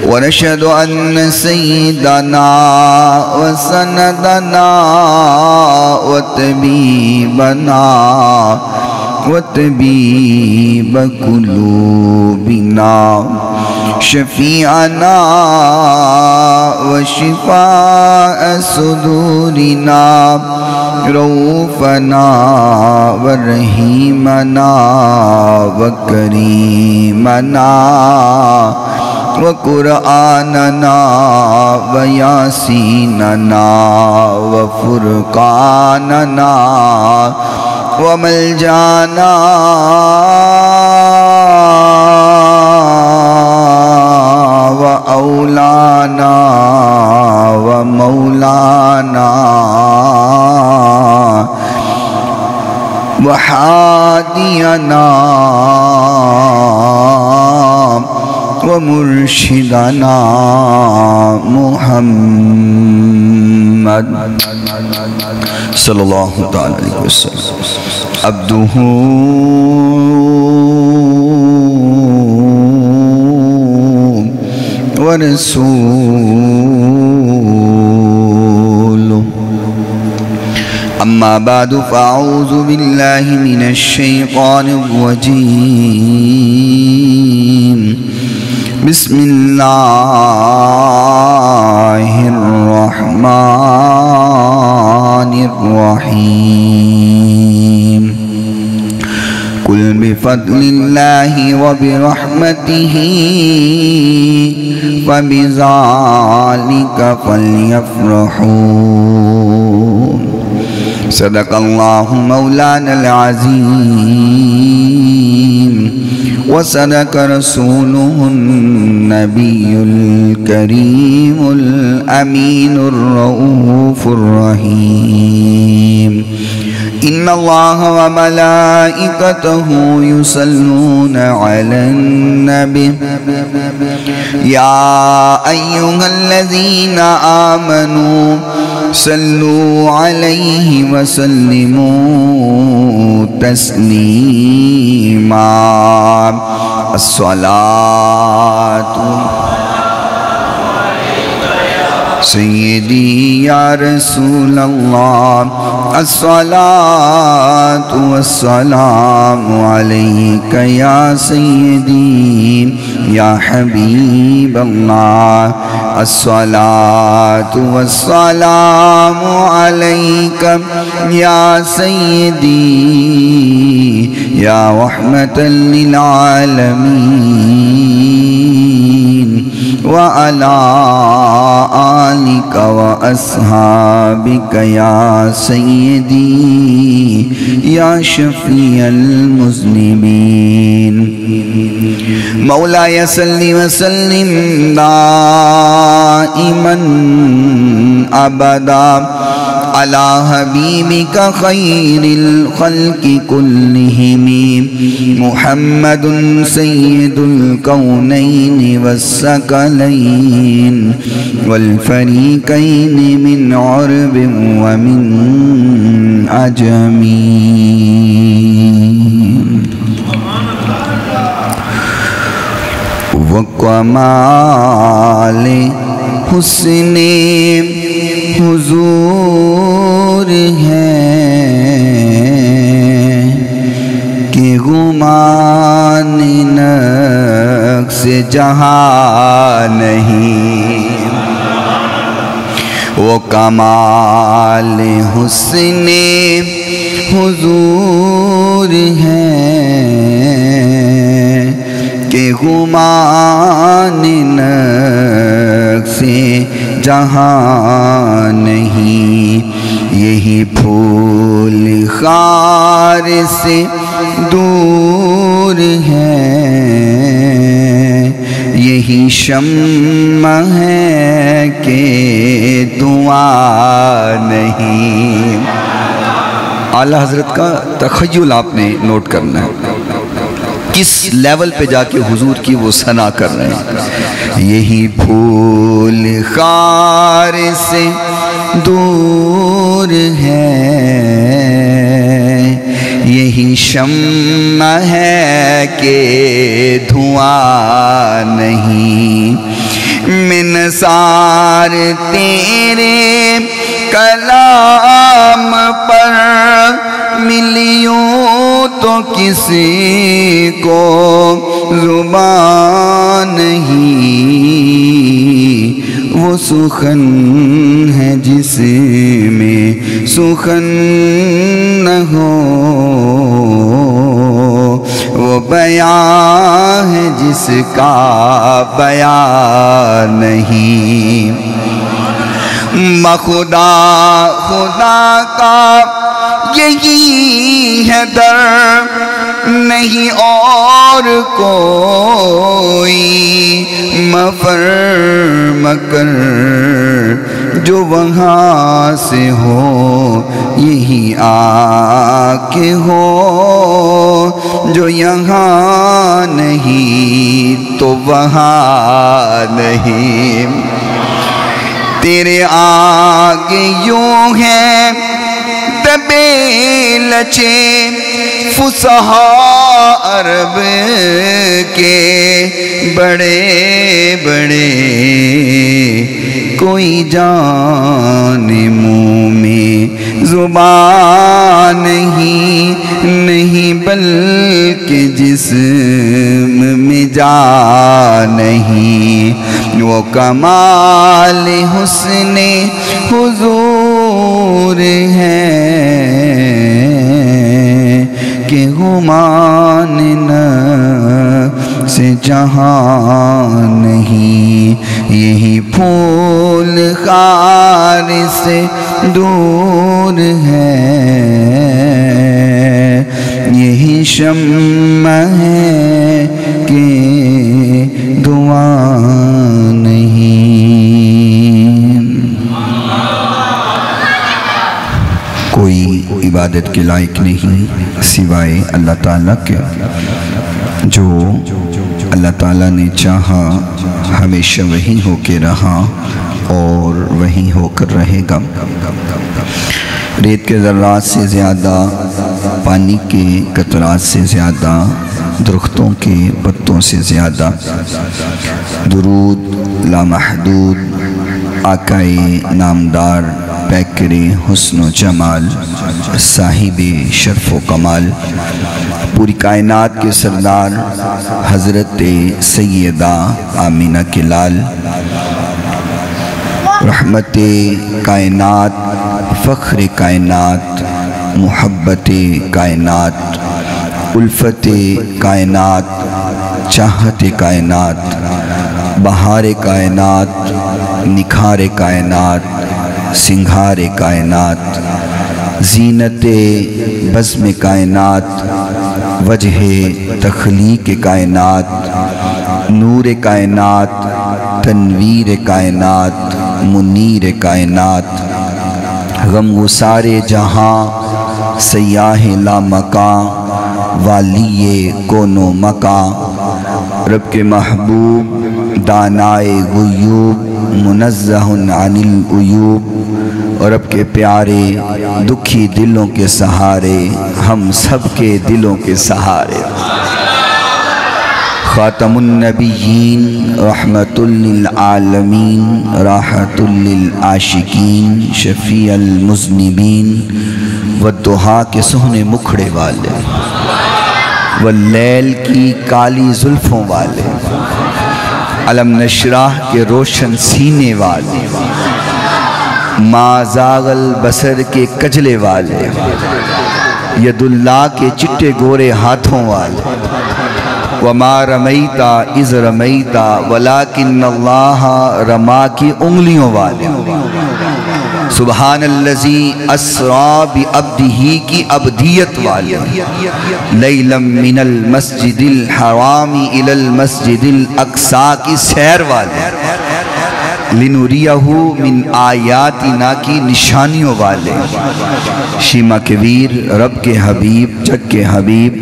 ونشهد أن سيدنا وسندنا وطبيب قلوبنا شفيعنا وشفاء صدورنا رؤوفنا ورحيمنا وكريمنا وقرآننا وياسيننا وفرقاننا وملجانا وأولانا ومولانا وحادينا ومرشدنا محمد صلی اللہ علیہ وسلم عبدہ ورسولہ اما بعد فاعوذ باللہ من الشیطان الرجیم بسم اللہ الرحمن الرحیم قل بفضل اللہ وبرحمتہ فبذالک فلیفرحوا صدق اللہ مولانا العظیم وصدق رسوله النبي الكريم الأمين الرؤوف الرحيم إن الله وملائكته يصلون على النبي يا أيها الذين آمنوا صلوا عليه وسلموا تسليما الصلاة سيدي يا رسول الله الصلاة والسلام عليك يا سيدي يا حبيب الله الصلاة والسلام عليك يا سيدي يا رحمة للعالمين وعلى آلك وأصحابك يا سيدي يا شفيع المذنبين مولاي صل وسلم دائما أبدا على حبيبك خير الخلق كلهم محمد سيد الكونين والثقلين والفريقين من عرب ومن عجم وكمال حسن حضور ہے کہ گمان نقص جہاں نہیں وہ کمال حسن حضور ہے کہ گمان نقص جہاں نہیں یہی پھول خار سے دور ہے یہی شمع ہے کہ دعا نہیں. اعلیٰ حضرت کا تخیل آپ نے نوٹ کرنا ہے کس لیول پہ جا کے حضور کی وہ ثنا کر رہے ہیں. یہی پھول خار سے دور ہے یہی شمع ہے کہ دھواں نہیں نثار تیرے کلام پر ملیوں تو کسی کو زبان نہیں، وہ سخن ہے جس میں سخن نہ ہو، وہ بیان ہے جس کا بیان نہیں۔ خدا خدا کا یہی ہے در، نہیں اور کوئی مفر مکر، جو وہاں سے ہو یہی آ کے ہو، جو یہاں نہیں تو وہاں نہیں۔ تیرے آگے یوں ہیں دبے لچے فصحاء عرب کے، بڑے بڑے کوئی جان منہ میں زبان نہیں بلکہ جسم میں جان نہیں۔ وہ کمال حسن حضور ہے کہ گمان نفس جہاں نہیں۔ یہی پھول خار سے دور ہے، یہی شمع ہے کہ دعا نہیں۔ کوئی عبادت کے لائق نہیں سوائے اللہ تعالیٰ کے، جو اللہ تعالیٰ نے چاہا ہمیشہ وہی ہو کے رہا اور وہی ہو کر رہے گا۔ ریت کے ذرات سے زیادہ، پانی کے قطرات سے زیادہ، درختوں کے پتوں سے زیادہ، درود لامحدود آقائے نامدار پیکر حسن و جمال، صاحب شرف و کمال، پوری کائنات کے سردار حضرت سیدہ آمینہ کے لال، رحمت کائنات، فخر کائنات، محبت کائنات، الفت کائنات، چاہت کائنات، بہار کائنات، نکھار کائنات، سنگھار کائنات، زینت بزم کائنات، وجہ تخلیق کائنات، نور کائنات، تنویر کائنات، منیر کائنات، غم گسار جہاں، سیاہ لامکاں، والی کون و مکاں، رب کے محبوب دانائے غیوب، منزہ عن العیوب، اور رب کے پیارے دکھی دلوں کے سہارے، ہم سب کے دلوں کے سہارے۔ خاتم النبیین، رحمت للعالمین، راحت للعاشقین، شفیع المذنبین، والدہا کے سہنے مکھڑے والے، واللیل کی کالی زلفوں والے، علم نشرح کے روشن سینے والے، ما زاغ البصر کے کجلے والے، ید اللہ کے چٹے گورے ہاتھوں والے، وما رمیتا اذ رمیتا ولیکن اللہ رما کی انگلیوں والے، سبحان اللذی اسرا بعبدہ کی عبدیت والے، لیلا من المسجد الحرام الى المسجد الاقصی کی سیر والے، لنوریہ من آیاتنا کی نشانیوں والے، شیمہ کبیر، رب کے حبیب، جگ کے حبیب،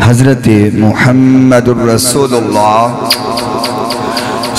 حضرت محمد الرسول اللہ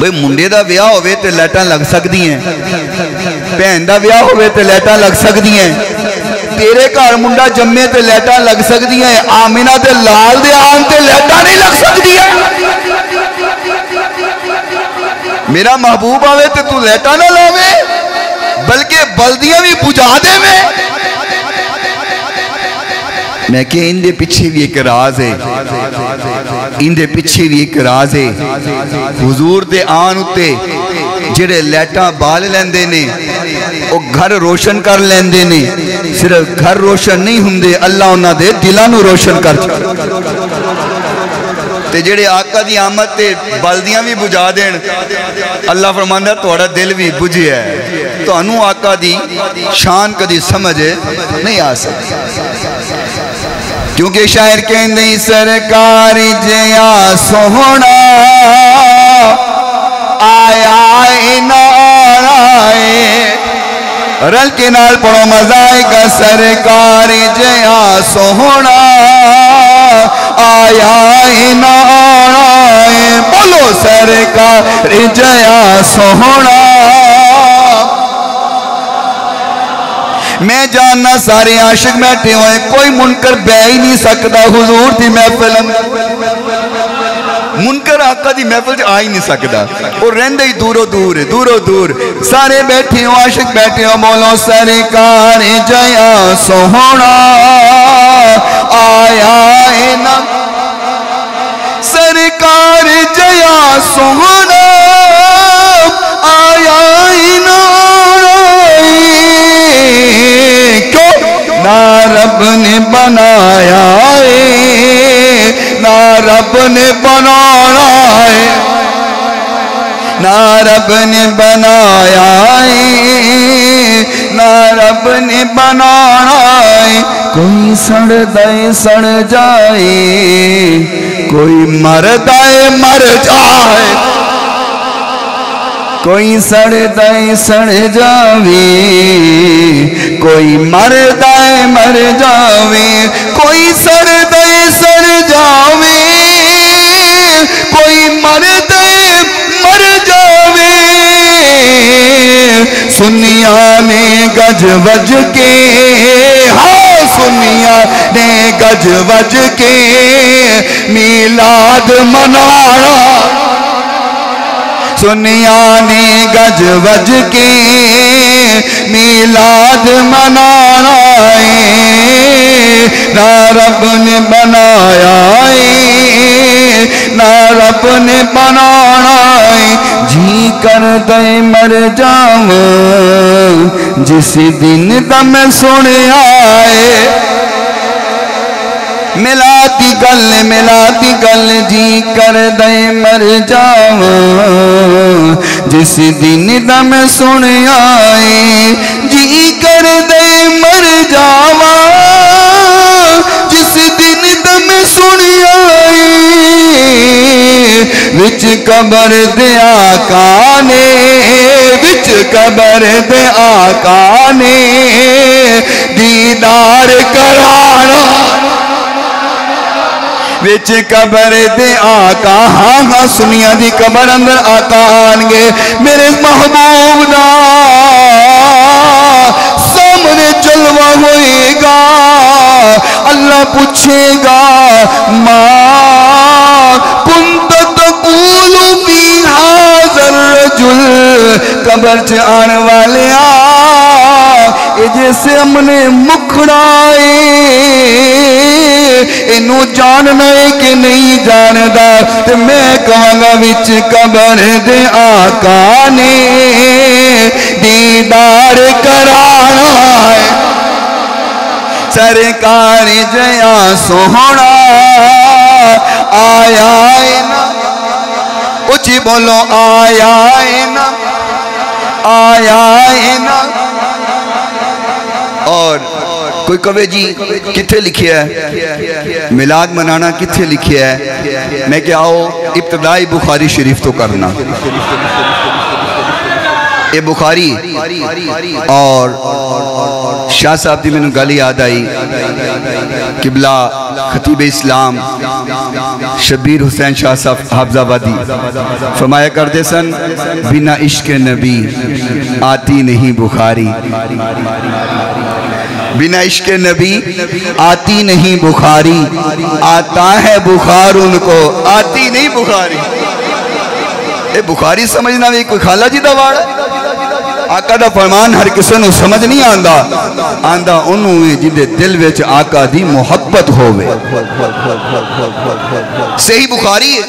بھئی منڈے دا بیاہ ہوئے تے لیٹاں لگ سکتی ہیں، بہن دا بیاہ ہوئے تے لیٹاں لگ سکتی ہیں، تیرے گھر منڈا جمے تے لیٹاں لگ سکتی ہیں، آمینہ تے لال دے آن تے لیٹاں نہیں لگ سکتی ہیں۔ میرا محبوب آوے تے تو لیٹاں نہ لاوے بلکہ بلدیاں بھی بجھا دے میں کہ ان دے پیچھے بھی ایک راز ہے، ان دے پیچھے بھی ایک راز ہے۔ حضور دے آن اتے جڑے لیٹاں بال لیندے نے وہ گھر روشن کر لیندے نے، صرف گھر روشن نہیں ہوندے، اللہ انہاں دے دلاں نو روشن کر تے جڑے آقا دی آمد تے بلدیاں بھی بجھا دین، اللہ فرماندا تہاڈا دل بھی بجھیا ہے، تانوں آقا دی شان کدی سمجھ نہیں آ سکتی۔ کیونکہ شاعر کہندے سرکار جیا سوہنا آیا نارائے، رل کے نال پڑھو مزائے کا سرکار جیا سوہنا آیا نارائے، بولو سرکار جیا سوہنا۔ میں جاننا سارے عاشق بیٹھے ہوئے، کوئی منکر بہ ہی نہیں سکتا حضور دی محفل، منکر آقا دی محفل سے آ ہی نہیں سکتا، اور رہندے ہی دورو دور دورو دور، سارے بیٹھے ہو عاشق بیٹھے ہو، بولو سرکار جیا سوہنا آیا نا، سرکار جیا سوہنا آیا نا، نہ رب نے بنایا ہے، نہ رب نے بنانا ہے، نہ رب نے بنایا ہے، نہ رب نے بنانا ہے، کوئی سڑ دے سڑ جائے، کوئی مر دے مر جائے، کوئی سڑ دے سڑ جاوے، کوئی مر دے مر جاوے، کوئی سڑ دے سڑ جاوے، کوئی مر دے مر جاوے، سنیا نے گج وج کے، ہاں سنیا نے گج وج کے میلاد منانا، سنیا نے گج وج کے میلاد منانا ہے، نہ رب نے بنایا ہے، نہ رب نے بنانا ہے، جی کر دے مر جاؤں جس دن دم سنیا ہے، ملاتی گل جی کر دے مر جاواں جس دن دم سن آئے، جی کر دے مر جاواں جس دن دم سن آئے، وچ قبر دے آقا نے، وچ قبر دے آقا نے دیدار کرانا، وچ قبر دے آقا، ہاں ہاں سنیا دی قبر اندر آقا آنگے، میرے محبوب دا سامنے جلوہ ہوئے گا، اللہ پوچھے گا ماں کنت تقول فی ھذا الرجل، قبر چ آن والے اے جیسے ہم نے مکھڑائے، انو جاننا ہے کہ نہیں جاندا، تے میں کہاں گا وچ قبر دے آقا نے دیدار کرانا ہے، سرکار جیا سوہنا آیا ہے نا، اچھی بولو آیا ہے نا، آیا ہے نا۔ اور کوئی کہے جی کتھے لکھیا ہے میلاد منانا، کتھے لکھیا ہے؟ میں کہ آؤ ابتدائی بخاری شریف تو کرنا، اے بخاری اور شاہ صاحب دی میں نے گالی یاد آئی قبلہ خطیب اسلام شبیر حسین شاہ صاحب حافظ آبادی فرمایا کرتے سن بنا عشق نبی آتی نہیں بخاری بنا عشق نبی آتی نہیں بخاری آتا ہے بخار ان کو آتی نہیں بخاری اے بخاری سمجھنا بھی کوئی خالہ جی دا وارا آقا دا فرمان ہر کسی نو سمجھ نہیں آندہ انہوں جدے دل ویچ آقا دی محبت ہوئے صحیح بخاری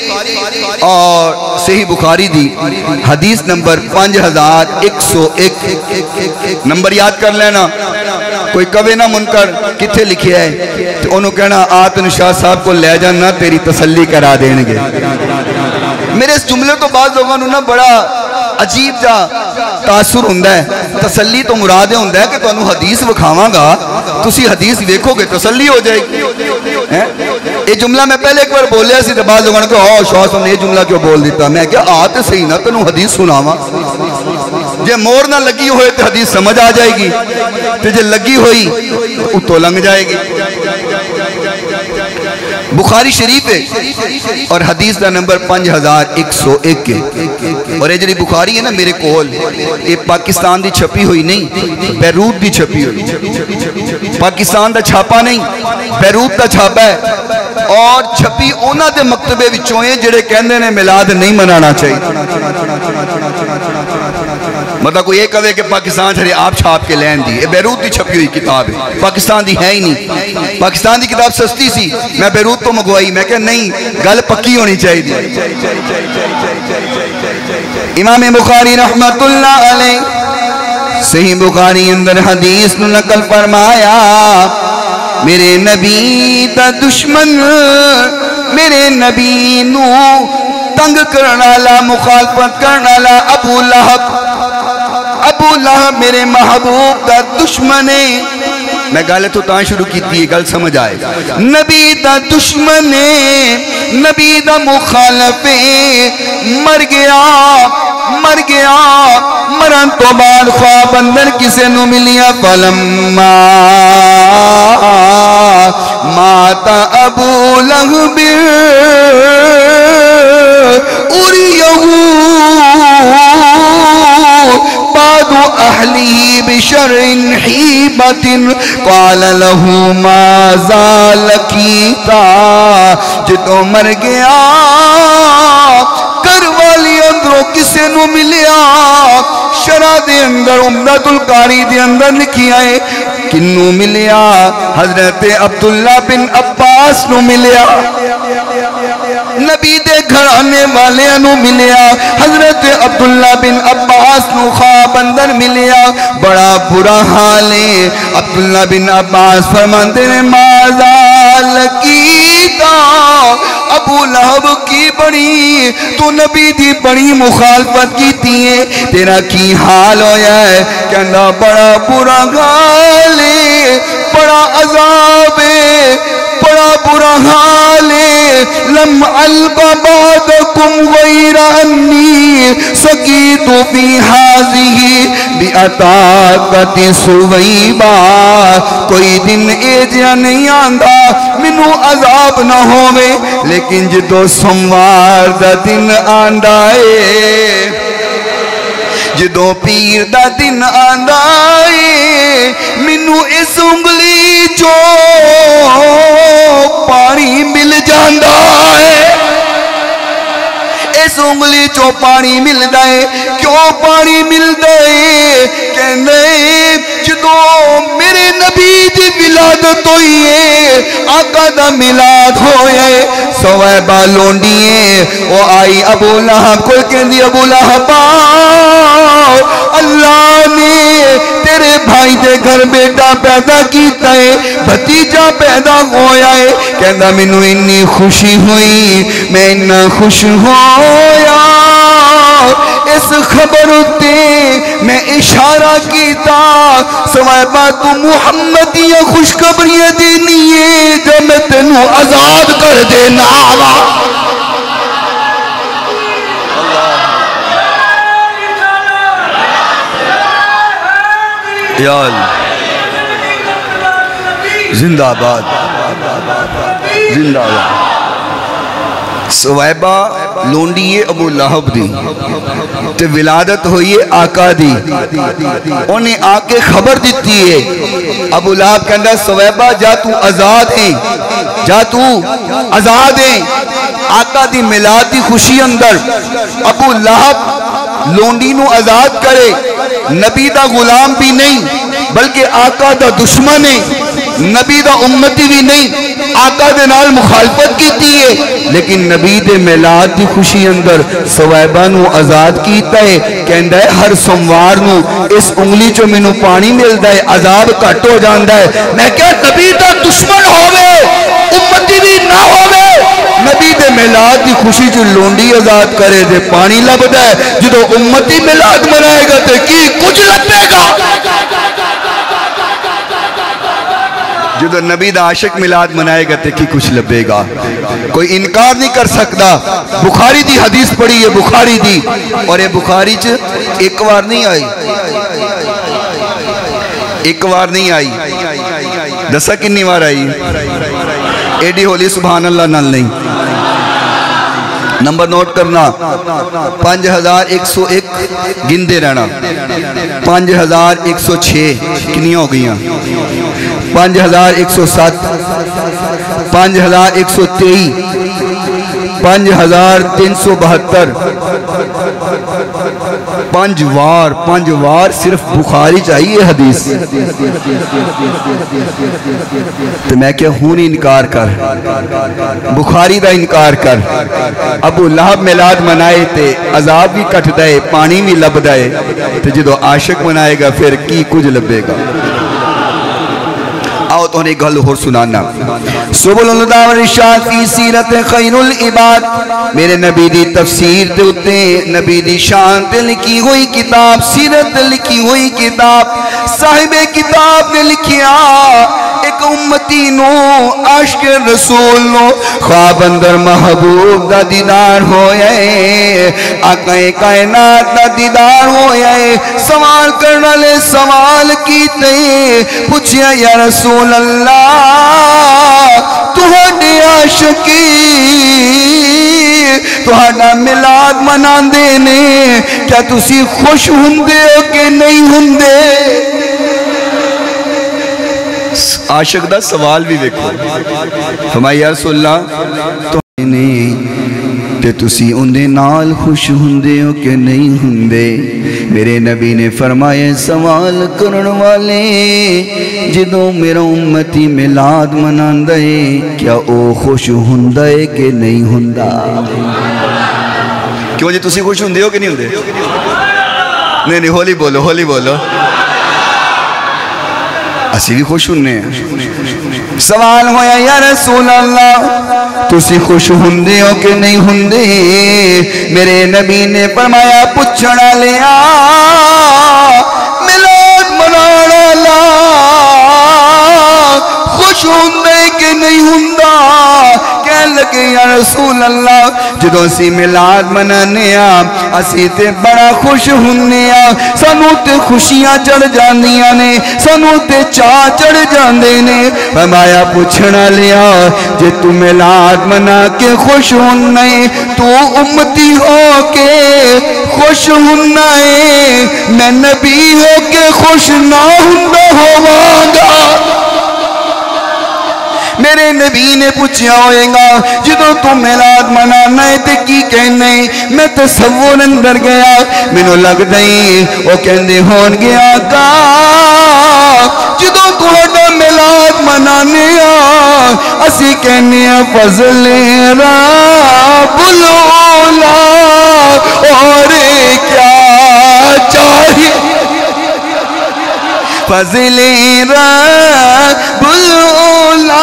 اور صحیح بخاری دی حدیث نمبر 5101 نمبر یاد کر لینا کوئی کبھی نہ منکر کتھے لکھے ہے تو انہوں کہنا آتن شاہ صاحب کو لے جانا تیری تسلی کرا دینگے میرے اس جملے تو بعض لوگوں نے بڑا عجیب جا تاثر ہوندہ ہے تسلی تو مرادیں ہوندہ ہے کہ تو انہوں حدیث وکھاواں گا تسی حدیث دیکھو گے تسلی ہو جائے گی یہ جملہ میں پہلے ایک بار بولیا سی تو بعض لوگوں نے کہا شاہ صاحب نے یہ جملہ کیوں بول دیتا میں کیا آتے صحیح نہ تنہوں حدیث سناواں جے مور نہ لگی ہوئے تو حدیث سمجھ آ جائے گی تو جے لگی ہوئی تو لنگ جائے گی بخاری شریف ہے اور حدیث دا نمبر 5101 ہے اور یہ جڑی بخاری ہے نا میرے کول یہ پاکستان دی چھپی ہوئی نہیں بیروت دی چھپی ہوئی پاکستان دا چھاپا نہیں بیروت دا چھاپا ہے اور چھپی اونا دے مکتبے وچوں ہیں جڑے کہندے نے میلاد نہیں منانا چاہیے مطلب کوئی ایک کہے کہ پاکستان چھڑے آپ چھاپ کے لین دی یہ بیروت دی چھپی ہوئی کتاب ہے پاکستان دی ہے ہی نہیں پاکستان دی کتاب سستی سی میں بیروت تو مگوائی میں کہ نہیں گل پکی ہونی چاہیے امام بخاری رحمت اللہ علیہ صحیح بخاری اندر حدیث نقل فرمایا میرے نبی دا دشمن میرے نبی نو تنگ کرنا لا مخالفت کرنا لا ابو لہب میرے محبوب دا دشمن ہے میں گالے تو تاں شروع کی تھی گل سمجھ آئے نبی دا دشمن ہے نبی دا مخالف مر گیا مرن تو بعد خواب اندر کسے نو ملیا فلما ماتا ابو لہب بعد أهله بشر حيبة قال له ماذا لقيتا جدو مر گیا کر والی اندروں کسے نو ملیا شرح دے اندر عمدۃ القاری دے اندر لکھی آئے کنو ملیا حضرت عبداللہ بن عباس نو ملیا نبی دے گھر آنے والے انو ملیا حضرت عبداللہ بن عباس نو خواب اندر ملیا بڑا برا حال ہے عبداللہ بن عباس فرماندے نے ماذا لقیتا ابو لہب کی بڑی تو نبی دی بڑی مخالفت کی تیئے تیرا کی حال ہویا ہے کہنا بڑا برا حال ہے بڑا عذاب ہے بڑا برا حال ہے لم القى بعدكم غير اني سقيت في هذه بعتاقة سويبا کوئی دن ایجا نہیں آندا منو عذاب نہ ہوئے لیکن جدو سموار دا دن آندا ہے جدو پیر دا دن آندا ہے منو اس انگلی جو پانی مل جاندا ہے اس انگلی چو پانی مل دائے کیوں پانی مل دائے کہنے جدو میرے نبی دی ولادت ہوئی ہے آقا دا ملاد ہوئے سوائبہ لونڈیے وہ آئی ابو لہب کوئی کہندی ابو لہب اللہ نے تیرے بھائی دے گھر بیٹا پیدا کیتا ہے بھتیجا پیدا ہویا ہے کہندہ منو انی خوشی ہوئی میں انہا خوش ہویا اس خبر تے میں اشارہ کیتا سوائے بات محمدی خوشخبری دینی ہے جب میں تینوں آزاد کر دینا یا اللہ زندہ آباد زندہ آباد سویبہ لونڈیے ابو لہب دی تے ولادت ہوئی آقا دی انہیں آکے خبر دیتی ہے ابو لہب کہندہ سویبہ جا تو آزاد ہیں جا تو آزاد ہیں آقا دی میلاد دی خوشی اندر ابو لہب لونڈی نو آزاد کرے نبی دا غلام بھی نہیں بلکہ آقا دا دشمن ہے نبی دا امتی بھی نہیں آقا دے نال مخالفت کیتی ہے لیکن نبی دے میلاد دی خوشی اندر سویبہ نو آزاد کیتا ہے کہندہ ہے ہر سموار نو اس انگلی جو میں نو پانی ملتا ہے عذاب کٹ ہو جاندہ ہے میں کہا نبی دا دشمن ہوئے امتی بھی نہ ہوئے نبی دے میلاد دی خوشی جو لونڈی آزاد کرے دے پانی لبدا ہے جدو امتی میلاد منائے گا تے کی کچھ لبے گا جدو نبی دا عاشق میلاد منائے گا تے کی کچھ لبے گا کوئی انکار نہیں کر سکتا بخاری دی حدیث پڑھی ہے بخاری دی اور یہ بخاری ایک وار نہیں آئی ایک وار نہیں آئی دسا کنی وار آئی ایڈی ہولی سبحان اللہ نال نہیں نمبر نوٹ کرنا 5101 گندے رہنا 5106 کنی ہو گئی ہیں 5107 5123 5372 پانچ وار صرف بخاری چاہیے حدیث تو میں کیا ہوں نہیں انکار کر بخاری دا انکار کر ابو لہب میلاد منائے تے عذاب بھی کٹ دائے پانی بھی لب دائے تو جدو عاشق منائے گا پھر کی کچھ لبے گا آؤ تو انہیں گھل ہور سنانا سبل الہدا والرشاد فی سیرت خیر العباد میرے نبی دی تفسیر تے اتے نبی دی شان تے لکھی ہوئی کتاب سیرت لکھی ہوئی کتاب صاحب کتاب نے لکھیا ایک امتی نو عاشق رسول نو خواب اندر محبوب دا دیدار ہوئے آقا کائنات دا دیدار ہوئے سوال کرنا لے سوال کیتے پوچھیا یا رسول اللہ تہاڈے عاشقی تہاڈا میلاد مناندے نے کیا تسی خوش ہوندے ہو کہ نہیں ہوندے عاشق دا سوال بھی دیکھو فرمایا یا رسول اللہ تو تے تسی اندے نال خوش ہوندے ہو کہ نہیں ہوندے میرے نبی نے فرمایا سوال کرن والے جدوں میرا امتی میلاد مناندا ہے کیا او خوش ہوندا ہے کہ نہیں ہوندا کیوں جی تسی خوش ہوندے ہو کہ نہیں ہوندے نہیں ہولی بولو اسی بھی خوش ہونے ہیں سوال ہویا یا رسول اللہ تسی خوش ہوندے ہو کہ نہیں ہوندے میرے نبی نے فرمایا پوچھنا لیا میلاد منانا لا خوش ہوندے کہ نہیں ہوندہ کہنے لگے یا رسول اللہ جدو اسی میلاد منانے اسی تے بڑا خوش ہونے سانو تے خوشیاں چڑھ جاندیاں نے سانو تے چاہ چڑھ جاندے نے فرمایا پوچھنا لیا جے تو میلاد منا کے خوش ہونے تو امتی ہو کے خوش ہونا ہے میں نبی ہو کے خوش نہ ہوندہ ہوواں گا میرے نبی نے پوچھیا ہوئے گا جدو تم میلاد منانا ہے تے کی کہنے میں تصور اندر گیا مینوں لگ دئی وہ کہندے ہون گیا کا جدو تہاڈا میلاد منانے اسی کہنے فضل رب العلا اور کیا چاہیے فضل رب العلا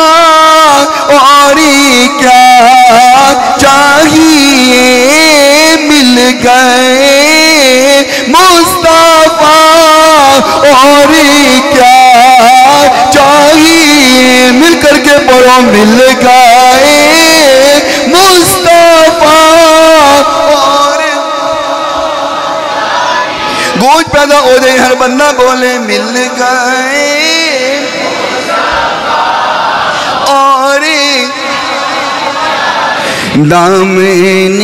اور کیا چاہیے مل گئے مصطفیٰ اور کیا چاہیے مل کر کے پڑھو مل گئے مصطفیٰ اور گوج پیدا ہو جائے ہر بندہ بولے مل گئے اور دامنِ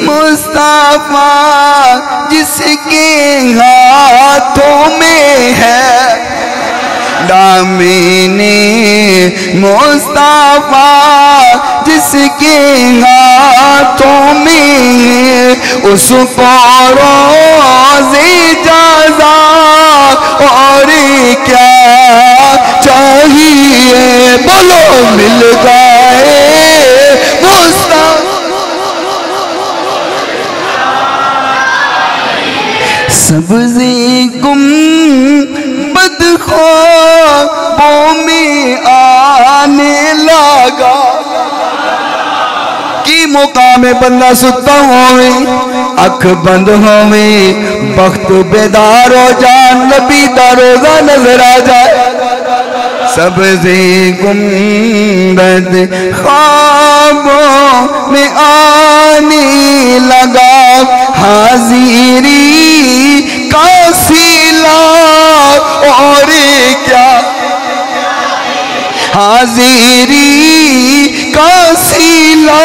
مصطفیٰ جس کے ہاتھوں میں ہے دامنِ مصطفیٰ جس کے ہاتھوں میں ہے اس کو روز جزا اور کیا چاہیے بولو مل گئے مصطفیٰ سبزی گنبد خوابوں میں آنے لگا کی مقام بندہ ستا ہوئے اکھ بند ہوئے بخت بیدار ہو جان نبی دا روزہ نظر آ جائے سبزی گنبد خوابوں میں آنے لگا حاضری کا سیلا اور کیا حاضری کا سیلا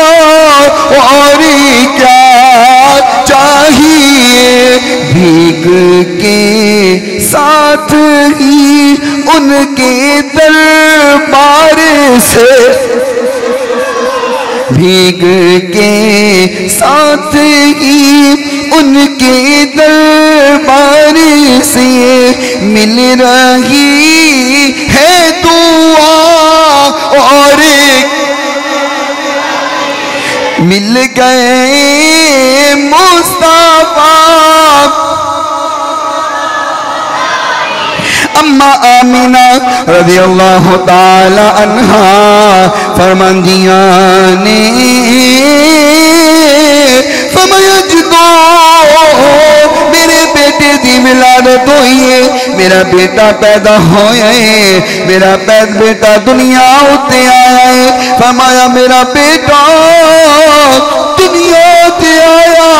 اور کیا چاہیے بھیگ کے ساتھ ہی ان کے دربار سے بھیگ کے ساتھ ہی ان کے دربار سے مل رہی ہے دعا اور مل گئے مصطفیٰ اماں آمینہ رضی اللہ تعالی عنہا فرماندیاں نے فَمَيَجْدُو میرے بیٹے دی ولادت ہوئی ہے میرا بیٹا پیدا ہویا ہے میرا بیٹا دنیا ہوتے آیا ہے فرمایا میرا بیٹا دنیا ہوتے آیا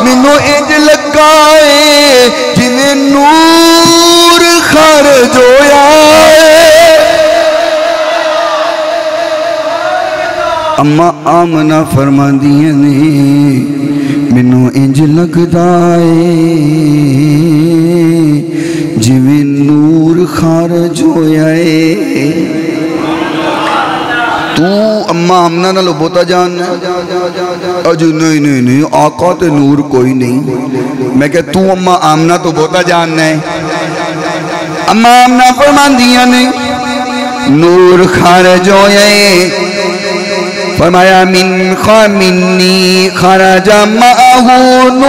منو انج لگا ہے جنہیں نور خارج ہویا ہے اماں آمنہ فرماندیاں نے منو انج لگدا ہے جویں نور خارج ہویا ہے تو اماں آمنہ نہ لو بوتا جاننا اجو نہیں آقا تے نور کوئی نہیں میں کہ تو اماں آمنہ تو بوتا جاننا ہے اماں آمنہ فرماندیاں نے نور خارج ہویا ہے فرمایا من منی خرج معه نور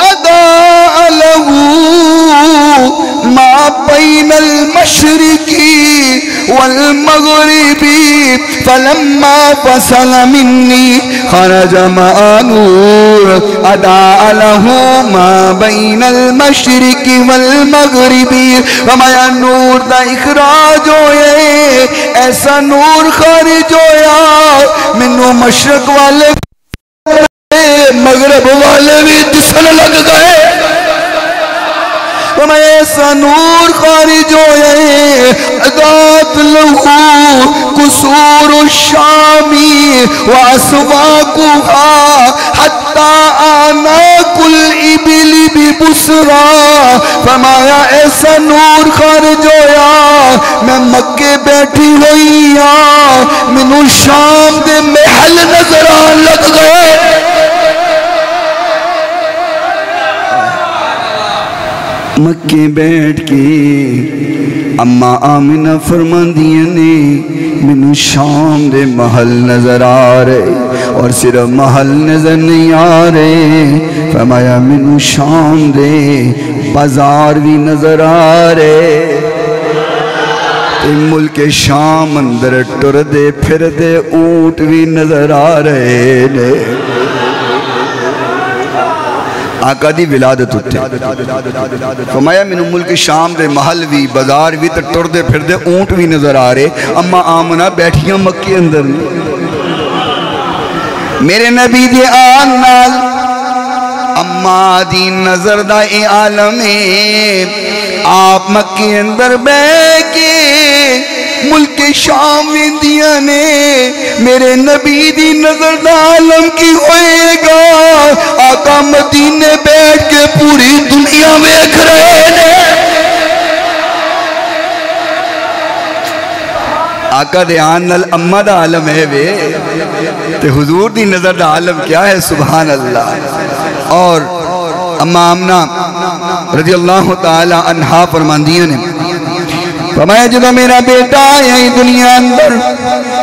اضاء له ما بين المشرق والمغرب فلما فصل مني خرج معه نور اضاء له ما بين المشرق والمغرب فرمایا نور دا اخراج ہوئے ایسا نور خارج ہویا منو مشرق والے مغرب والے بھی دسن لگ گئے میں ایسا نور خارج ہوئے اضاءت لہو قصور الشامی واسواقها حتی آناک الابل ببصرا فرمایا ایسا نور خارج ہویا میں مکے بیٹھی ہوئی منو شام دے محل نظر آن لگ گئے مکے بیٹھ کے اماں آمنہ فرماندیاں نے منو شام دے محل نظر آ رہے اور صرف محل نظر نہیں آ رہے فرمایا منو شام دے بازار بھی نظر آ رہے ملک شام اندر ٹر دے پھر دے اونٹ بھی نظر آ رہے نے آقا دی ولادت ہوتے فرمایا من ملک شام دے محل بھی بازار بھی ٹر دے پھر دے اونٹ بھی نظر آ رہے اما آمنہ بیٹھیاں مکی اندر میرے نبی دے آن نال دی نظر دا اے عالم آپ مکے اندر بے کے ملک شام ویندیاں نے میرے نبی دی نظر دا عالم کی ہوئے گا آقا مدینے بیٹھ کے پوری دنیا میں کھرے نے آقا دے آن نال اممہ دا عالم ہے بے تے حضور دی نظر دا عالم کیا ہے سبحان اللہ اور اممہ آمنہ رضی اللہ تعالی عنہا فرماندیاں نے فرمایا جدو میرا بیٹا آیا ہی دنیا اندر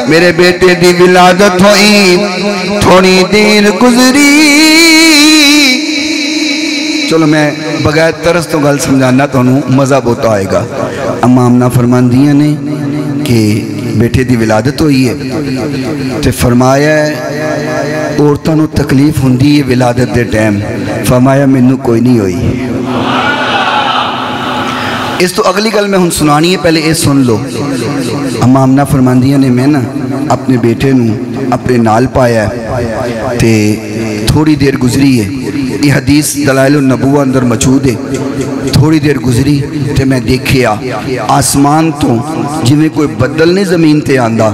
میرے بیٹے دی ولادت ہوئی تھوڑی دیر گزری چلو میں بغیر ترس تو گل سمجھانا تو انہوں مزہ بہت آئے گا اممہ آمنہ فرماندیاں نے کہ بیٹے دی ولادت ہوئی ہے تے فرمایا ہے عورتوں نو تکلیف ہوندی ہے ولادت دے ٹائم فرمایا مینوں کوئی نہیں ہوئی اس تو اگلی گل میں ہن سنانی ہے پہلے یہ سن لو اممہ آمنہ فرماندیاں نے میں نا اپنے بیٹے نو اپنے نال پایا ہے تے تھوڑی دیر گزری ہے یہ حدیث دلائل النبوہ اندر موجود ہے تھوڑی دیر گزری تے میں دیکھیا آسمان تو جی میں کوئی بدل نہیں زمین تے آندہ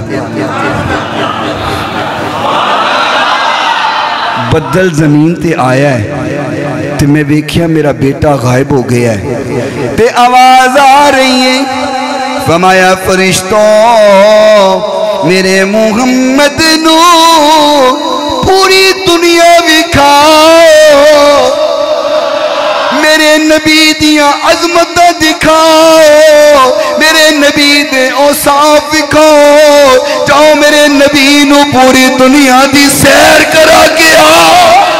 بدل زمین تے آیا ہے تے میں دیکھیا میرا بیٹا غائب ہو گیا ہے تے آواز آ رہی ہے فرمایا فرشتوں میرے محمد نو پوری دنیا دکھاؤ میرے نبی دیاں عظمت دکھاؤ میرے نبی دے اوصاف دکھاؤ جاؤ میرے نبی نو پوری دنیا دی سیر کرا کے آؤ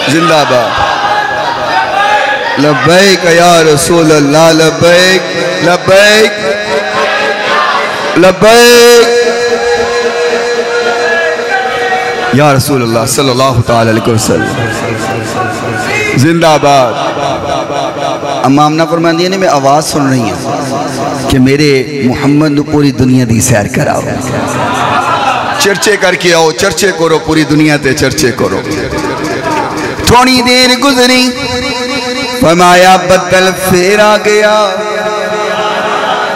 زندہ باد لبیک یا رسول اللہ لبیک لبیک لبیک یا رسول اللہ صلی اللہ تعالی علیہ وسلم زندہ باد اممہ آمنہ فرماندیاں نے میں آواز سن رہی ہوں کہ میرے محمد نے پوری دنیا دی سیر کراؤ چرچے کر کے آؤ چرچے کرو پوری دنیا تے چرچے کرو تھوڑی دیر گزری فرمایا بدل پھر آ گیا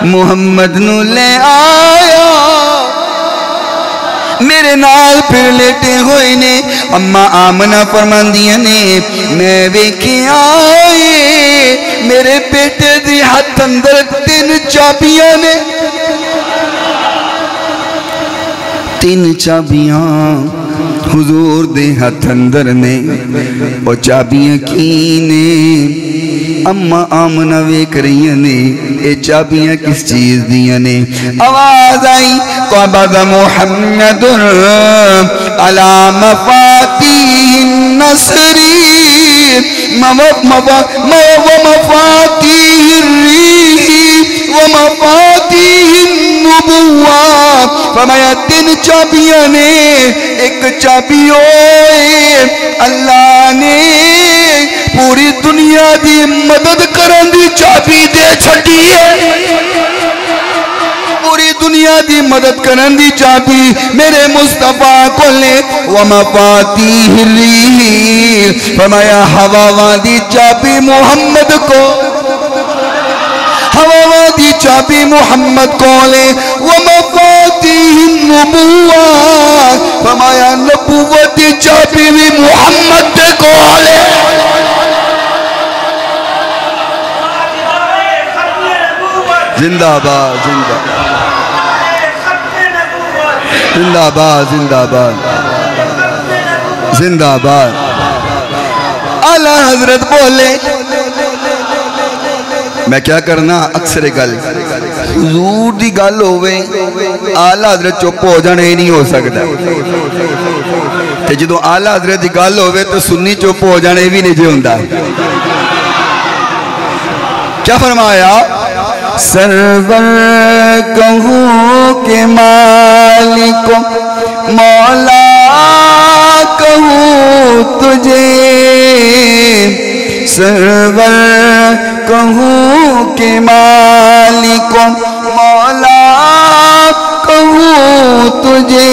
محمد نو لے آیا میرے نال پھر لیٹے ہوئے نے اممہ آمنہ فرماندیاں نے میں ویکھے آئے میرے بیٹے دی ہاتھ اندر 3 چابیاں نے 3 چابیاں حضور دے ہاتھ اندر نے وہ چابیاں کی نے اممہ آمنہ ویک رہی نے اے چابیاں کس چیز دیا نے آواز آئی قبض محمد علی مفاتیح النصر ومفاتیح الریح ومفاتیح النبوہ فرمایا 3 چابیاں نے ایک چابی ہوئے اللہ نے پوری دنیا دی مدد کرن دی چابی دے چھٹی ہے پوری دنیا دی مدد کرن دی چابی میرے مصطفیٰ کو لے ومفاتیح الریح فرمایا ہوا دی چابی محمد کو ہوا دی چابی محمد کو لے ومفاتیح النبوہ فرمایا نبوت دی چابی بھی محمد دے کو لے زندہ باد زندہ زندہ باد زندہ باد زندہ باد اعلیٰ حضرت بولے میں کیا کرنا اکثر گل حضور دی گل ہوئے اعلیٰ حضرت چپ ہو جانے ہی نہیں ہو سکتا تے جدو اعلیٰ حضرت دی گل ہوئے تو سنی چپ ہو جانے بھی نہیں جو ہوندا کیا فرمایا سرور کہوں کہ مالک مولا کہوں تجھے سرور کہوں کہ مالک مولا کہوں تجھے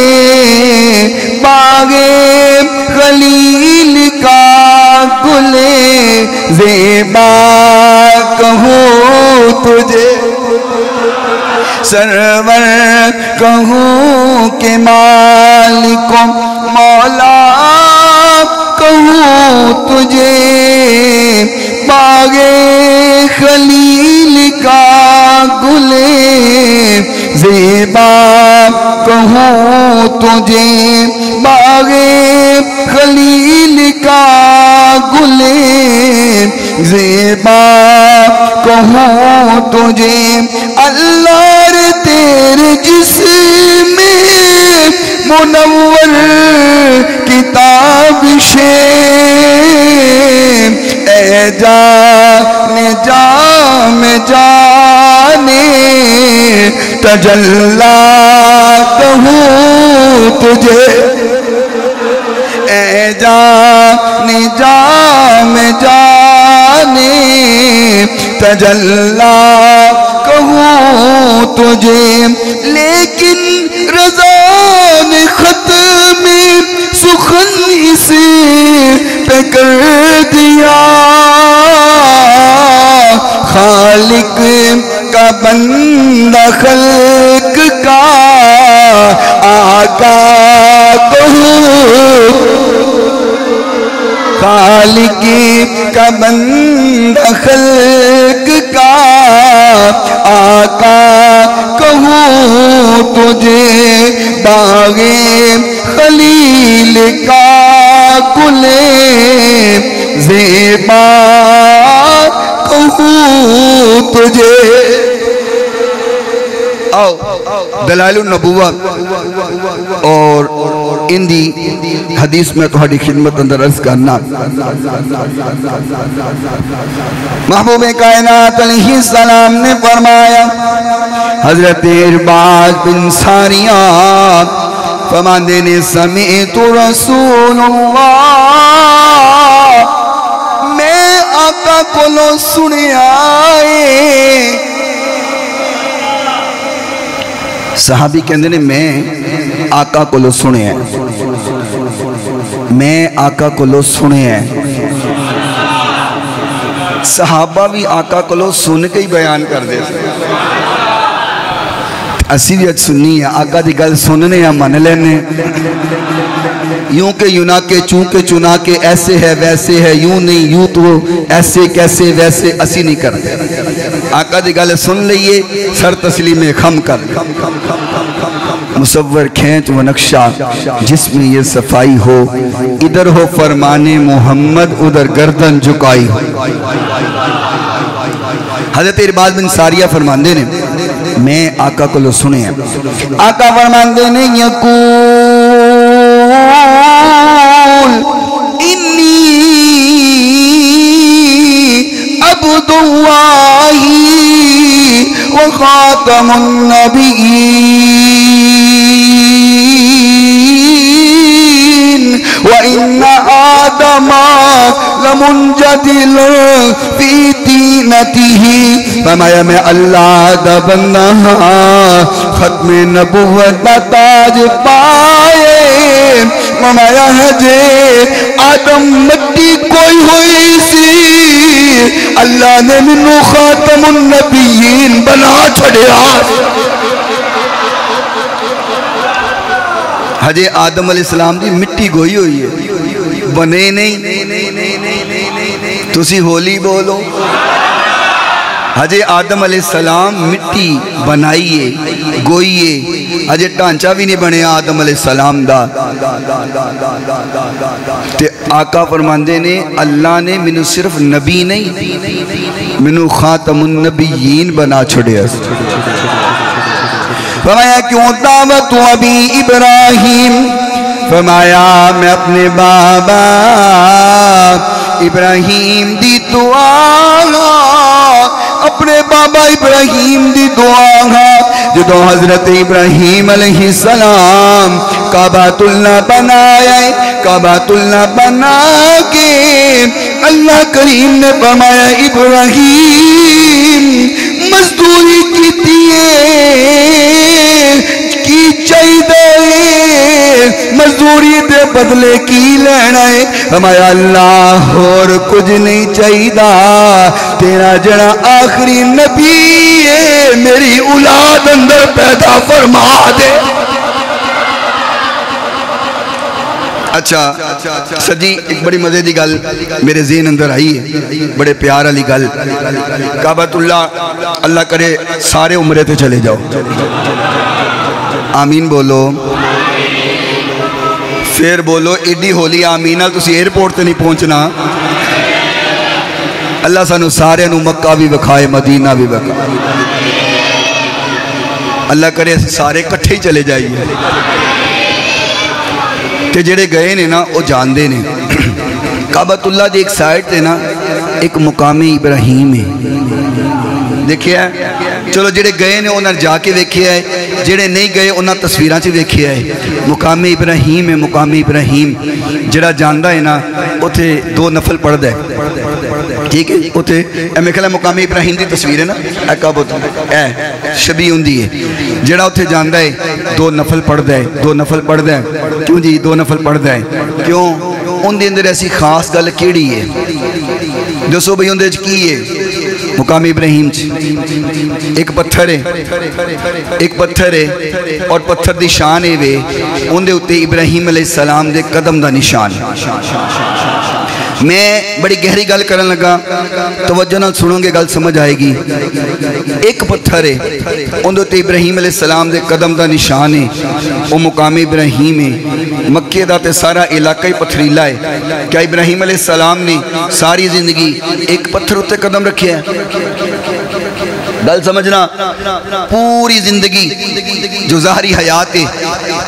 باغ خلیل کا گل زیبا کہوں تجھے سرور کہوں کہ مالک مولا کہوں تجھے باغ خلیل کا گل زیبا کہوں تجھے باغ خلیل کا گل زیبا کہوں تجھے اللہ تیرے جسم منور کتاب اے جانے جام جانے تجلا کہوں تجھے اے جانے جام جانے تجلا کہوں تجھے لیکن رضا نے ختم سخن اسے پہ کر دیا خالق کا بندہ خلق کا آقا کہوں خالق کا بندہ خلق کا آقا کہوں تجھے باغ خلیل کا گل زیبا کہوں تجھے آؤ دلائل النبوہ اور اندی حدیث میں تمہاری خدمت اندر عرض کرنا محبوب کائنات علیہ السلام نے فرمایا حضرت ارباز بن ساریہ فرماندے نے سمعت رسول اللہ میں آقا کو لو سنے آئے صحابی کہندے نے میں آقا کو لو سنے ہیں میں آقا کو لو سنے ہیں صحابہ بھی آقا کو لو سن کے ہی بیان کر دے اسی بھی اچھ سننی ہے آقا دی گل سننے یا من لینے یوں کہ یونا کے چونکہ چنا کے ایسے ہے ویسے ہے یوں نہیں یوں تو ایسے کیسے ویسے اسی نہیں کرتے آقا دی گل سن لئیے سر تسلیم خم کر مصور کھینچ و نقشہ جس میں یہ صفائی ہو ادھر ہو فرمان محمد ادھر گردن جھکائی ہو حضرت ارباز بن ساریہ فرماندے نے میں آقا کو لو سنے ہیں آقا فرماندے نے یقول انی عبد اللہ و خاتم النبیین وَإِنَّ آدَمَ لَمُنْجَدِلٌ فِي دِينَتِهِ فرمایا میں اللہ دا بندہ ختم نبوت دا تاج پائے فرمایا ہے جے آدم مٹی کوئی ہوئی سی اللہ نے منو خاتم النبیین بنا چھڑیا حجے آدم علیہ السلام دی مٹی گوئی ہوئی ہے بنے نہیں تسی ہولی بولو حجے آدم علیہ السلام مٹی بنائیے گوئیے حجے ٹانچہ بھی نہیں بنے آدم علیہ السلام دا تے آقا فرماندے نے اللہ نے منو صرف نبی نہیں منو خاتم النبیین بنا چھڑے فرمایا کیوں دعوت ابی ابراہیم فرمایا میں اپنے بابا ابراہیم دی دعا اپنے بابا ابراہیم دی دعا جدو حضرت ابراہیم علیہ السلام کعبۃ اللہ بنایا کعبۃ اللہ بنا کے اللہ اللہ کریم نے فرمایا ابراہیم مزدوری کی چاہیے مزدوری دے بدلے کی لینا ہے فرمایا اللہ اور کچھ نہیں چاہیے تیرا جڑا آخری نبی ہے میری اولاد اندر پیدا فرما دے اچھا سجی ایک بڑی مزے دی گل میرے ذہن اندر آئی ہے بڑے پیار والی گل کعبۃ اللہ اللہ کرے سارے عمرے تے چلے جاؤ آمین بولو پھر بولو ایڈی ہولی آمین تسی ایئرپورٹ تے نہیں پہنچنا اللہ سانو سارے نو مکہ بھی بکھائے مدینہ بھی بکھائے اللہ کرے سارے کٹھے ہی چلے جائیے کہ جڑے گئے نے نا وہ جان دے نے کعبۃ اللہ دی ایک سائٹ تے نا ایک مقام ابراہیم ہے دیکھیا ہے چلو جڑے گئے نے انہاں جا کے ویکھیا ہے جڑے نہیں گئے انہاں تصویراں چ ویکھیا ہے مقام ابراہیم ہے مقام ابراہیم جڑا جاندا ہے نا اوتھے 2 نفل پڑھدا ہے ٹھیک ہے اوتھے میں کہلا مقام ابراہیم دی تصویر ہے نا اے کعبۃ اے شبیہ ہوندی ہے جڑا اوتھے جاندا ہے 2 نفل پڑھدا ہے 2 نفل پڑھدا ہے کیوں جی 2 نفل پڑھدا ہے کیوں ان دے اندر ایسی خاص گل کیڑی ہے دسو بھئی ان دے وچ کی ہے مقام ابراہیم ایک پتھر ہے اور پتھر دی شان ہے وے ان دے اتے ابراہیم علیہ السلام دے قدم دا نشان میں بڑی گہری گل کرن لگا توجہ نال سنو گے گل سمجھ آئے گی ایک پتھر ہے ان دے اتے ابراہیم علیہ السلام دے قدم دا نشان ہے وہ مقام ابراہیم ہے مکے دا تے سارا علاقہ ہی پتھریلا ہے کیا ابراہیم علیہ السلام نے ساری زندگی ایک پتھر اتے قدم رکھے ہے گل سمجھنا پوری زندگی جو ظاہری حیات ہے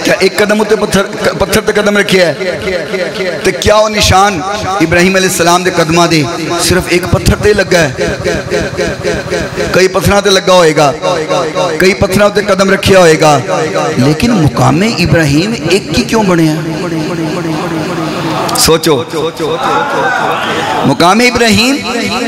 کیا ایک قدم اتے پتھر تے قدم رکھے ہے تو کیا وہ نشان ابراہیم علیہ السلام دے قدمہ دے صرف ایک پتھر تے لگا ہے کئی پتھران تے لگا ہوئے گا کئی پتھران تے قدم رکھیا ہوئے گا لیکن مقام ابراہیم ایک کی کیوں بنے ہیں سوچو مقام ابراہیم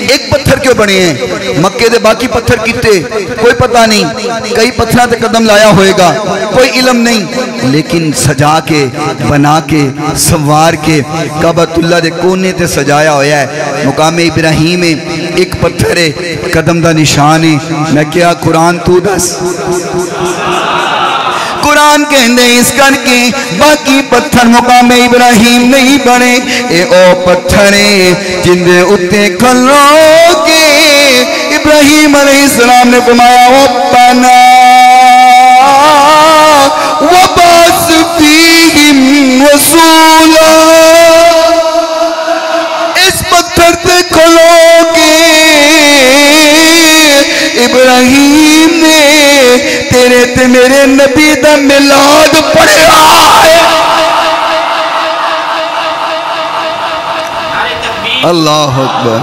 ایک پتھر کیوں بنے ہیں مکے دے باقی پتھر کیتے کوئی پتہ نہیں کئی پتھران تے قدم لایا ہوئے گا کوئی علم نہیں لیکن سجا کے بنا کے سوار کے کعبۃ اللہ دے کونے تے سجایا ہویا ہے مقام ابراہیم ایک پتھر ہے قدم دا نشان ہے میں کیا قرآن تو دس قرآن کہندے اس کر کے باقی پتھر مقام ابراہیم نہیں بنے اے او پتھریں جن دے اتے کھلو کے ابراہیم علیہ السلام نے فرمایا ربنا وبعث فیہم رسولا اس پتھر تے کھلو کے ابراہیم نے تیرے تے میرے نبی دا ملاد پڑھا ہے اللہ اکبر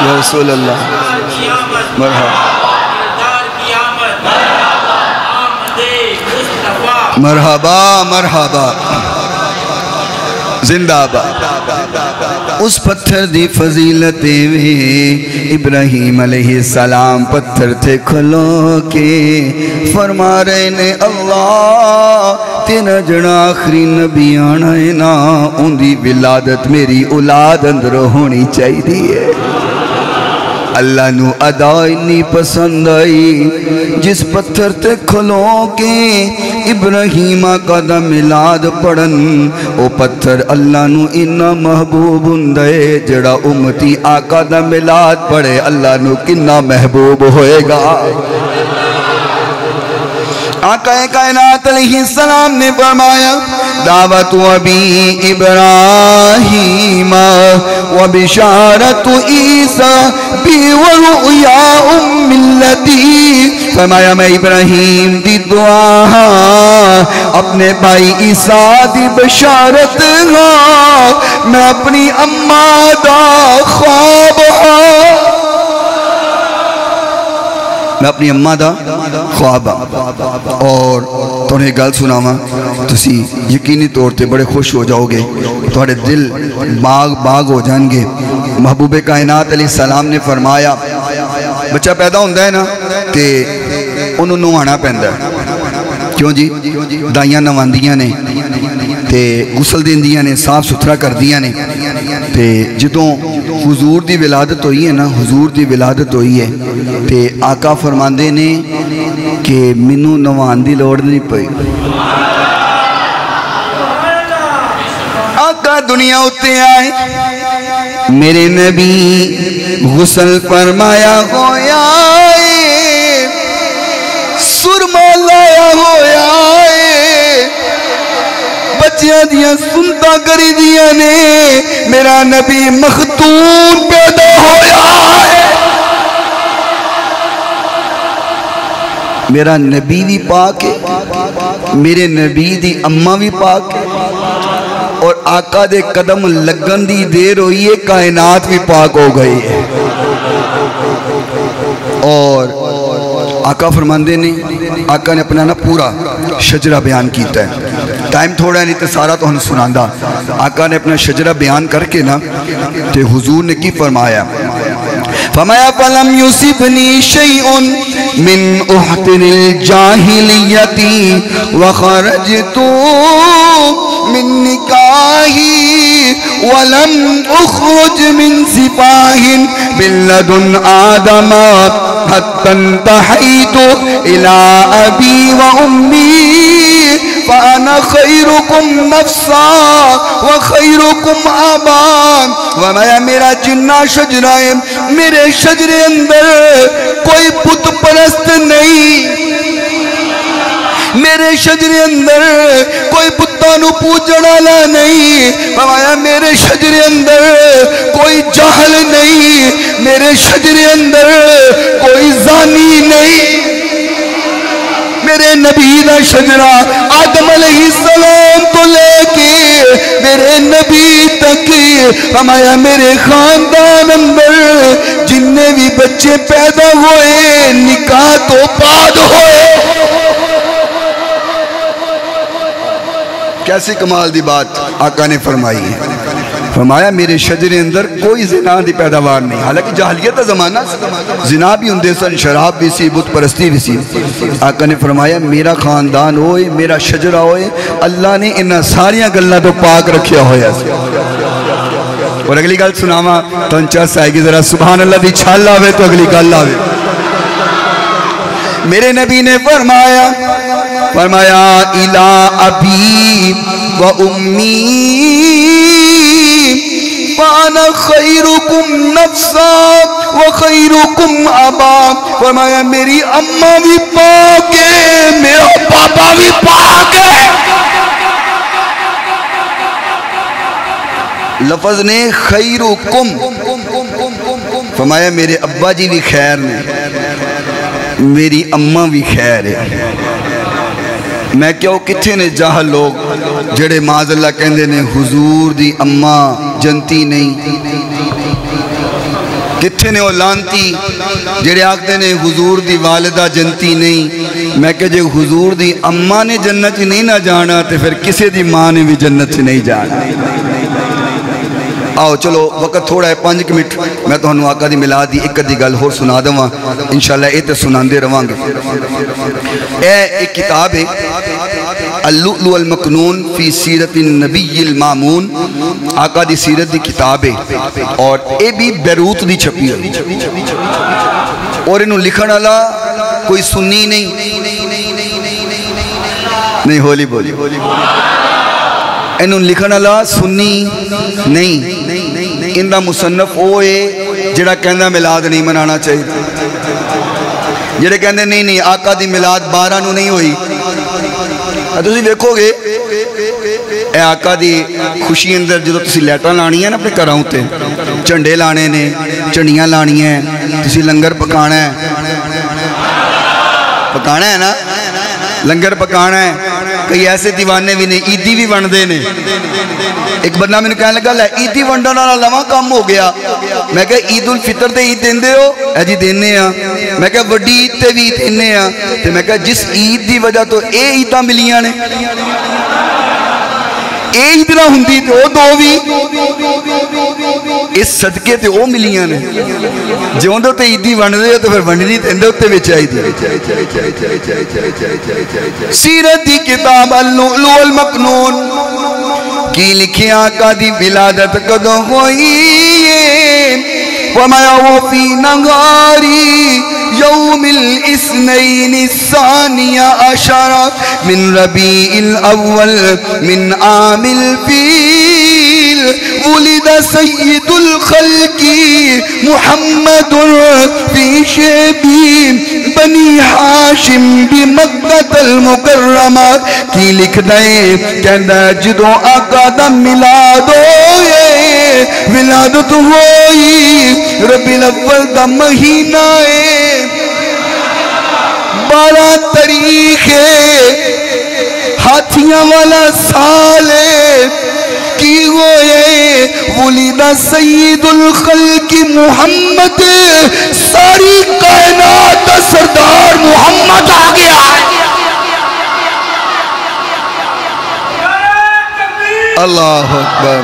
یا رسول اللہ مرحبا مرحبا زندہ با اس پتھر دی فضیلت ابراہیم علیہ السلام پتھر تھے کھلو کے فرما رہے نے اللہ تیرا جڑا آخری نبی آنا ہے نا ان دی ولادت میری اولاد اندر ہونی چاہی دی ہے اللہ نو ادا اتنی پسند آئی جس پتھر تے کھلو کے ابراہیم آقا دا ملاد پڑھن او پتھر اللہ نو اتنا محبوب ہندے جڑا امتی آقا دا ملاد پڑھے اللہ نو کنا محبوب ہوئے گا آقا کائنات علیہ السلام نے فرمایا دعوت ابی ابراہیم و بشارت عیسیٰ بی ورؤیا ملتی فرمایا میں ابراہیم دی دعا اپنے بھائی عیسیٰ دی بشارت میں اپنی اماں دا خواب میں اپنی اماں دا خواب اور تو انہیں گل سناواں تسی یقینی طور تے بڑے خوش ہو جاؤ گے تھوڑے دل باغ ہو جان گے محبوب کائنات علیہ السلام نے فرمایا بچہ پیدا ہوندہ ہے نا تے انہوں نوانا پہندہ ہے کیوں جی دائیاں نواندیاں نے تے غسل دیندیاں نے صاف ستھرا کر دیاں نے تے جدوں حضور دی ولادت ہوئی ہے نا حضور دی ولادت ہوئی ہے تے آقا فرماندے نے کہ منو نوان دی لوڑ نہیں پئی آقا دنیا ہوتے آئے میرے نبی غسل فرمایا ہویا سرما لایا ہویا بچیاں دیاں سنتا کری دیاں نے میرا نبی مختون پیدا ہویا ہے میرا نبی بھی پاک ہے میرے نبی دی اماں بھی پاک ہے اور آقا دے قدم لگن دی دیر ہوئی ہے کائنات بھی پاک ہو گئی ہے اور آقا فرماندے نے آقا نے اپنا نا پورا شجرہ بیان کیتا ہے ٹائم تھوڑا ہے نہیں تو سارا تو ہم سناندہ آقا نے اپنا شجرہ بیان کر کے نا تے حضور نے کی فرمایا فرمایا فَلَمْ يُصِبْنِي شَيْءٌ مِّنْ أُحْتِنِ الْجَاهِلِيَّةِ وَخَرَجْتُ مِنْ نِكَاهِ وَلَمْ أُخْرُجْ مِنْ سِفَاهٍ بِاللَّدُنْ آدَمَ حَتَّى انْتَحَيْتُ إِلَىٰ أَبِي وَأُمِّي فَأَنَا خَيْرُكُمْ نَفْسًا وَخَيْرُكُمْ آبًا وَمَا میرا جنہ شجرہ ہے میرے شجرے اندر کوئی بت پرست نہیں میرے شجرے اندر کوئی بتانو پوجنا لا نہیں فرمایا میرے شجرے اندر کوئی جہل نہیں میرے شجرے اندر کوئی زانی نہیں میرے نبی دا شجرہ آدم علیہ السلام تو لے کے میرے نبی تک فرمایا میرے خاندان اندر جننے بھی بچے پیدا ہوئے نکاح تو بعد ہوئے کیسی کمال دی بات آقا نے فرمائی ہے فرمایا میرے شجرے اندر کوئی زنا دی پیداوار نہیں حالانکہ جاہلیت کا زمانہ زنا بھی ہوندے سن شراب بھی سی بت پرستی بھی سی آقا نے فرمایا میرا خاندان ہوئے میرا شجرہ ہوئے اللہ نے انہاں ساریاں گلہ تو پاک رکھیا ہویا سی اور اگلی گل سناما تو انچہ سائے گی ذرا سبحان اللہ دی چھال آوے تو اگلی گل آوے میرے نبی نے فرمایا الہ ابی و امی فانا خیرکم نفسا و خیرکم ابا فرمایا میری اماں بھی پاک ہے میرا پاپا بھی پاک ہے لفظ نے خیرکم فرمایا میرے ابا جی بھی خیر نے میری اماں بھی خیر ہے میں کیوں کتھے نے جاہل لوگ جڑے معاذ اللہ کہندے نے حضور دی اماں جنتی نہیں کتھے نے وہ لانتی جڑے آکھتے نے حضور دی والدہ جنتی نہیں میں کہ جو حضور دی اماں نے جنت نہیں نہ جانا تو پھر کسے دی ماں نے بھی جنت سے نہیں جانا آؤ چلو وقت تھوڑا ہے 5 منٹ میں تو ہنو آقا دی ملا دی ایک دی گل ہو سنا دوں انشاءاللہ ایتے سنان دے روان گے ایک کتاب ہے اللؤلؤ المکنون فی سیرت النبی المامون آقا دی سیرت دی کتاب ہے اور اے بھی بیروت دی چھپی ہے اور انہوں لکھن اللہ کوئی سنی نہیں ہولی بولی انہوں لکھن اللہ سنی نہیں اندہ مصنف ہوئے جڑا کہندہ ملاد نہیں منانا چاہیے جڑے کہندے نہیں آقا دی ملاد 12 نو نہیں ہوئی تسی دیکھو گے اے آقا دی خوشی اندر جدو تسی لیٹاں لانی ہیں نا اپنے گھراں تے جھنڈے لانے نے چنڈیاں لانی ہیں تسی لنگر پکانا ہے نا لنگر پکانا ہے کئی ایسے دیوانے بھی نے عیدی بھی ون دے نے. ایک بندہ میں نے کہنے لگا لے عیدی ونڈا نہ لواں کام ہو گیا. میں کہا عید الفطر تے عید دیندے ہو؟ اے جی دینے ہاں. میں کہا وڈی عید تے بھی دینے ہاں. تے میں کہا جس عید دی وجہ تو اے عیداں ملیاں نے اے عید نہ ہوندی تے او دو بھی اس صدقے تے او ملیاں نے. جوں دے تے عیدی ون دے تو پھر ونڈنی دیندے تے وچ آئی دی. سیرت دی کتاب اللؤلؤ المکنون کی لکھی آقا دی ولادت کدوں ہوئی وَمَا وَفِي نَغَارِ يَوْمِ الْإِثْنَيْنِ الثَّانِيَ عَشَرَ مِنْ رَبِيعِ الْأَوَّلِ مِنْ عَامِ الْفِيلِ وُلِدَ سَيِّدُ الْخَلْقِ مُحَمَّدٌ فِي شَيْبِ بنی ہاشم بمکہ المکرمہ کی لکھ دیں کہندہ جدوں آقا دا میلاد ہوئے ولادت ہوئی ربیع الاول دا مہینہ 12 تاریخ ہاتھیاں والا سال کی ہوئے ولد سید الخلق محمد ساری کائنات کا سردار محمد آ گیا ہے. اللہ اکبر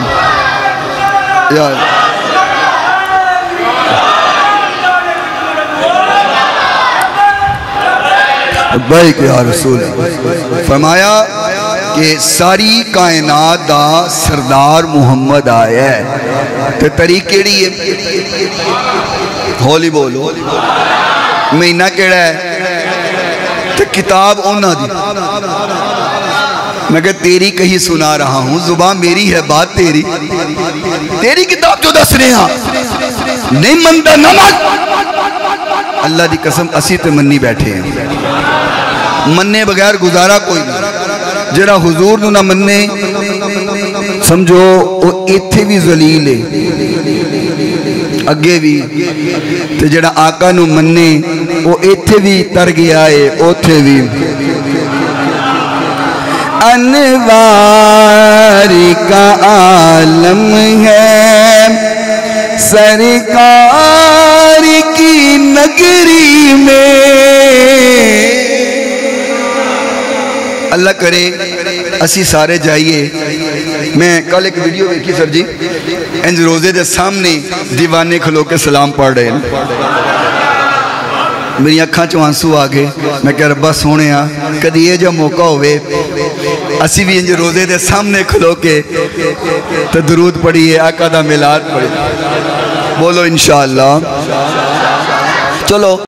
یا بھائی کہ یا رسول فرمایا کہ ساری کائنات دا سردار محمد آیا ہے. تو طریق کیڑی ہے؟ ہولی بولو. مہینہ کیڑا ہے؟ تو کتاب اونا دی. میں کہ تیری کہیں سنا رہا ہوں زبان میری ہے بات تیری. تیری کتاب جو دس رہے ہیں نہیں مندہ نمک اللہ دی قسم اسی تے منی بیٹھے ہیں. مننے بغیر گزارا کوئی نہیں. جڑا حضور نو نہ مننے سمجھو وہ ایتھے بھی ذلیل ہے اگے بھی. تے جڑا آقا نو مننے وہ ایتھے بھی تر گیا ہے اوتھے بھی. انوار کا عالم ہے سرکار کی نگری میں. اللہ کرے اسی سارے جائیے. میں کل ایک ویڈیو دیکھی سر جی انج روزے دے سامنے دیوانے کھلو کے سلام پڑھ رہے ہیں. میری اکھاں چوں آنسو آگے. میں کہہ ربا سونے کدی یہ جو موقع ہوئے اسی بھی انج روزے دے سامنے کھلو کے تو درود پڑھیے آقا دا میلاد پڑھیے. بولو انشاءاللہ. چلو